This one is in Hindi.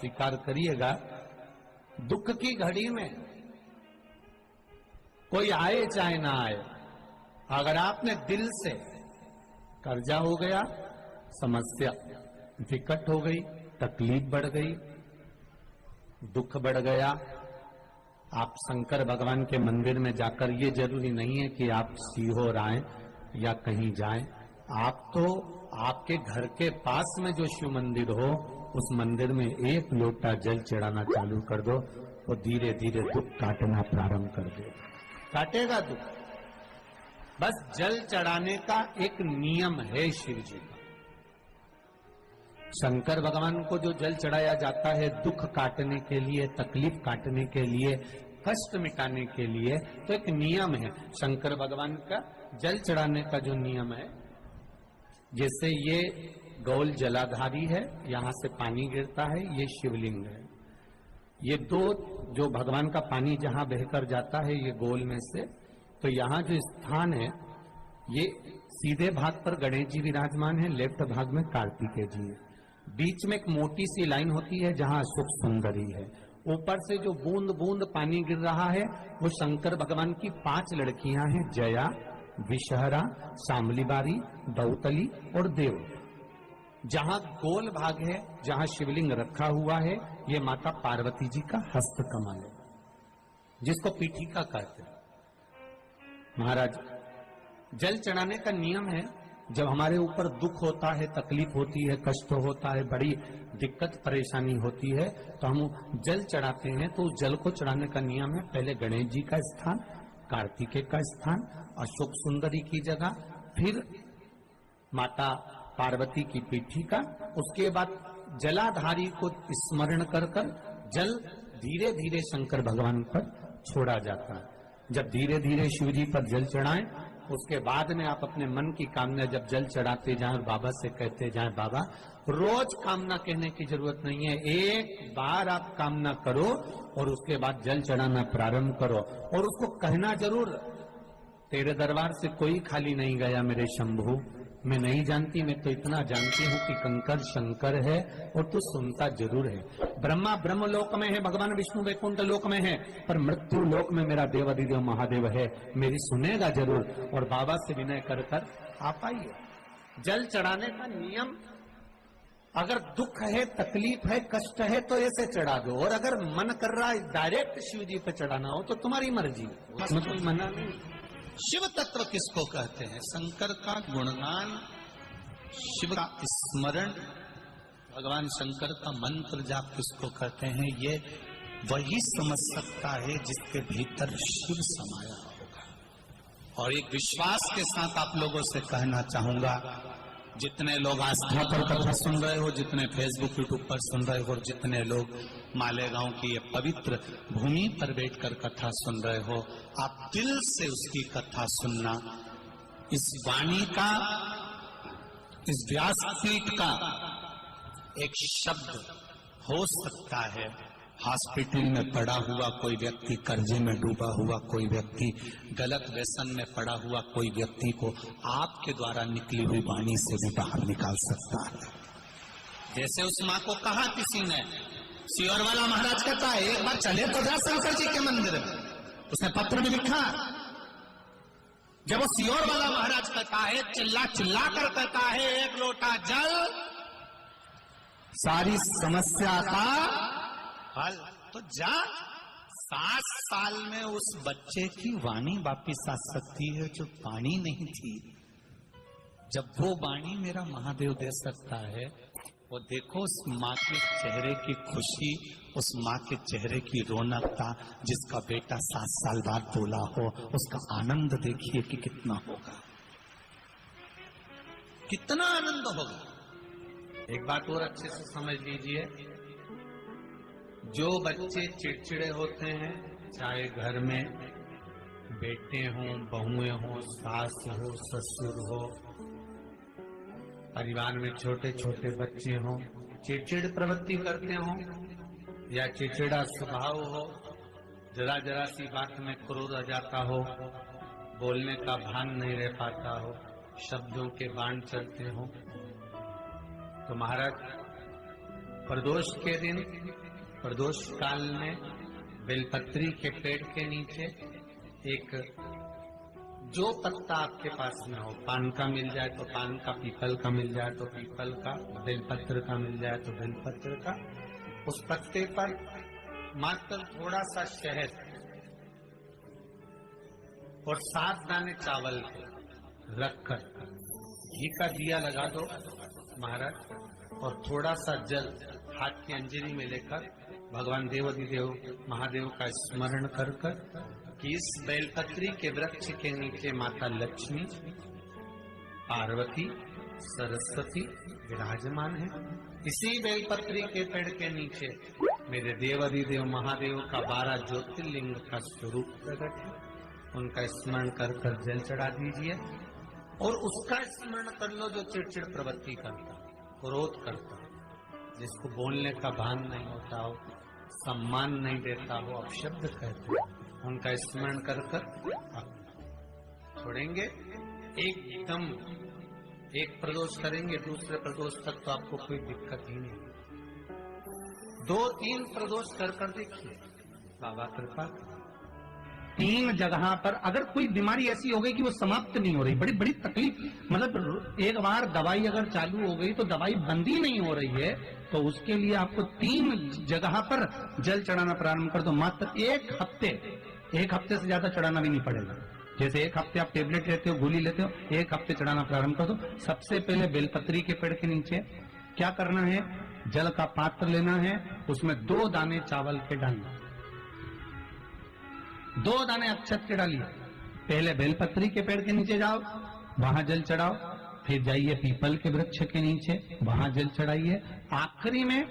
स्वीकार करिएगा, दुख की घड़ी में कोई आए चाहे ना आए, अगर आपने दिल से, कर्जा हो गया, समस्या विकट हो गई, तकलीफ बढ़ गई, दुख बढ़ गया, आप शंकर भगवान के मंदिर में जाकर, ये जरूरी नहीं है कि आप सीहोर आए या कहीं जाएं, आप तो आपके घर के पास में जो शिव मंदिर हो उस मंदिर में एक लोटा जल चढ़ाना चालू कर दो, तो धीरे धीरे दुख काटना प्रारंभ कर दे, काटेगा दुख। बस जल चढ़ाने का एक नियम है शिव जी का। शंकर भगवान को जो जल चढ़ाया जाता है दुख काटने के लिए, तकलीफ काटने के लिए, कष्ट मिटाने के लिए, तो एक नियम है शंकर भगवान का जल चढ़ाने का जो नियम है। जैसे ये गौल जलाधारी है, यहां से पानी गिरता है, ये शिवलिंग है। ये दो जो भगवान का पानी जहां बहकर जाता है ये गोल में से, तो यहां जो स्थान है ये सीधे भाग पर गणेश जी विराजमान है, लेफ्ट भाग में कार्तिकेय जी है, बीच में एक मोटी सी लाइन होती है जहां सुख सुंदरी है, ऊपर से जो बूंद बूंद पानी गिर रहा है वो शंकर भगवान की 5 लड़कियां हैं, जया, विषहरा, शामलीबारी, दौतली और देव। जहां गोल भाग है, जहां शिवलिंग रखा हुआ है, ये माता पार्वती जी का हस्त कमल है, जिसको पीठिका कहते हैं। महाराज, जल चढ़ाने का नियम है, जब हमारे ऊपर दुख होता है, तकलीफ होती है, कष्ट होता है, बड़ी दिक्कत परेशानी होती है, तो हम जल चढ़ाते हैं। तो उस जल को चढ़ाने का नियम है, पहले गणेश जी का स्थान, कार्तिकेय का स्थान, अशोक सुंदरी की जगह, फिर माता पार्वती की पीठिका, उसके बाद जलाधारी को स्मरण कर कर जल धीरे धीरे शंकर भगवान पर छोड़ा जाता है। जब धीरे धीरे शिव जी पर जल चढ़ाएं, उसके बाद में आप अपने मन की कामना जब जल चढ़ाते जाएं, बाबा से कहते जाएं, बाबा रोज कामना कहने की जरूरत नहीं है, एक बार आप कामना करो और उसके बाद जल चढ़ाना प्रारंभ करो, और उसको कहना जरूर, तेरे दरबार से कोई खाली नहीं गया मेरे शंभू, मैं नहीं जानती, मैं तो इतना जानती हूँ कि कंकर शंकर है और तू सुनता जरूर है। ब्रह्मा ब्रह्म लोक में है, भगवान विष्णु वैकुंठ लोक में है, पर मृत्यु लोक में मेरा देवाधिदेव महादेव है, मेरी सुनेगा जरूर। और बाबा से विनय कर कर आप आइए। जल चढ़ाने का नियम, अगर दुख है, तकलीफ है, कष्ट है तो ऐसे चढ़ा दो, और अगर मन कर रहा है डायरेक्ट शिव जी पे चढ़ाना हो तो तुम्हारी मर्जी, उसमें कोई मना नहीं। शिव तत्व किसको कहते हैं? शंकर का गुणगान, शिव का स्मरण, भगवान शंकर का मंत्र जाप किसको कहते हैं? ये वही समझ सकता है जिसके भीतर शिव समाया होगा। और एक विश्वास के साथ आप लोगों से कहना चाहूंगा, जितने लोग आस्था पर कथा सुन रहे हो, जितने फेसबुक यूट्यूब पर सुन रहे हो, जितने लोग मालेगांव की ये पवित्र भूमि पर बैठकर कथा सुन रहे हो, आप दिल से उसकी कथा सुनना। इस वाणी का, इस व्यासपीठ का एक शब्द हो सकता है, हॉस्पिटल में पड़ा हुआ कोई व्यक्ति, कर्जे में डूबा हुआ कोई व्यक्ति, गलत व्यसन में पड़ा हुआ कोई व्यक्ति को आपके द्वारा निकली हुई वाणी से भी बाहर निकाल सकता है। जैसे उस माँ को कहा किसी ने, सियोर वाला महाराज कहता है एक बार चले तो जा शंकर जी के मंदिर में, उसने पत्र भी लिखा। जब वो सियोर वाला महाराज कहता है, चिल्ला चिल्ला कर कहता है, एक लोटा जल सारी समस्या का हल, तो जा। 7 साल में उस बच्चे की वाणी वापिस आ सकती है जो वाणी नहीं थी। जब वो वाणी मेरा महादेव दे सकता है, वो देखो उस माँ के चेहरे की खुशी, उस माँ के चेहरे की रौनकता, जिसका बेटा 7 साल बाद बोला हो, उसका आनंद देखिए कि कितना होगा, कितना आनंद होगा। एक बात और अच्छे से समझ लीजिए, जो बच्चे चिड़चिड़े होते हैं, चाहे घर में बेटे हों, बहुएं हों, सास हो, ससुर हो, परिवार में छोटे छोटे बच्चे हों, चिड़चिड़ प्रवृत्ति करते हों या चिड़चिड़ा स्वभाव हो, जरा जरा सी बात में क्रोध आ जाता हो, बोलने का भान नहीं रह पाता हो, शब्दों के बाण चलते हो, तो महाराज प्रदोष के दिन, प्रदोष काल में बेलपत्री के पेड़ के नीचे एक जो पत्ता आपके पास में हो, पान का मिल जाए तो पान का, पीपल का मिल जाए तो पीपल का, बेलपत्र का मिल जाए तो बेलपत्र का, उस पत्ते पर मात्र थोड़ा सा शहद और 7 दाने चावल के रखकर घी का दिया लगा दो महाराज, और थोड़ा सा जल हाथ की अंजलि में लेकर भगवान देवाधिदेव महादेव का स्मरण कर कि इस बेलपत्री के वृक्ष के नीचे माता लक्ष्मी, पार्वती, सरस्वती विराजमान है। इसी बेलपत्री के पेड़ के नीचे मेरे देवाधिदेव महादेव का 12 ज्योतिर्लिंग का स्वरूप प्रकट है। उनका स्मरण कर जल चढ़ा दीजिए और उसका स्मरण कर लो जो चिड़चिड़ प्रवृत्ति करता, क्रोध करता, जिसको बोलने का भान नहीं होता हो, सम्मान नहीं देता हो, अपशब्द कहते हो, उनका स्मरण कर छोड़ेंगे। एकदम एक प्रदोष करेंगे, दूसरे प्रदोष तक तो आपको कोई दिक्कत ही नहीं। 2-3 प्रदोष कर देखिए, बाबा कृपा। 3 जगह पर अगर कोई बीमारी ऐसी हो गई कि वो समाप्त नहीं हो रही, बड़ी बड़ी तकलीफ, मतलब एक बार दवाई अगर चालू हो गई तो दवाई बंद ही नहीं हो रही है, तो उसके लिए आपको 3 जगह पर जल चढ़ाना प्रारंभ कर दो। मात्र 1 हफ्ते से ज्यादा चढ़ाना भी नहीं पड़ेगा। जैसे 1 हफ्ते आप टेबलेट लेते हो, गोली लेते हो, 1 हफ्ते चढ़ाना प्रारंभ कर दो। सबसे पहले बेलपत्री के पेड़ के नीचे क्या करना है, जल का पात्र लेना है, उसमें 2 दाने चावल के डालना, 2 दाने अक्षत के डालिए। पहले बेलपत्री के पेड़ के नीचे जाओ, वहां जल चढ़ाओ, फिर जाइए पीपल के वृक्ष के नीचे, वहां जल चढ़ाइए, आखिरी में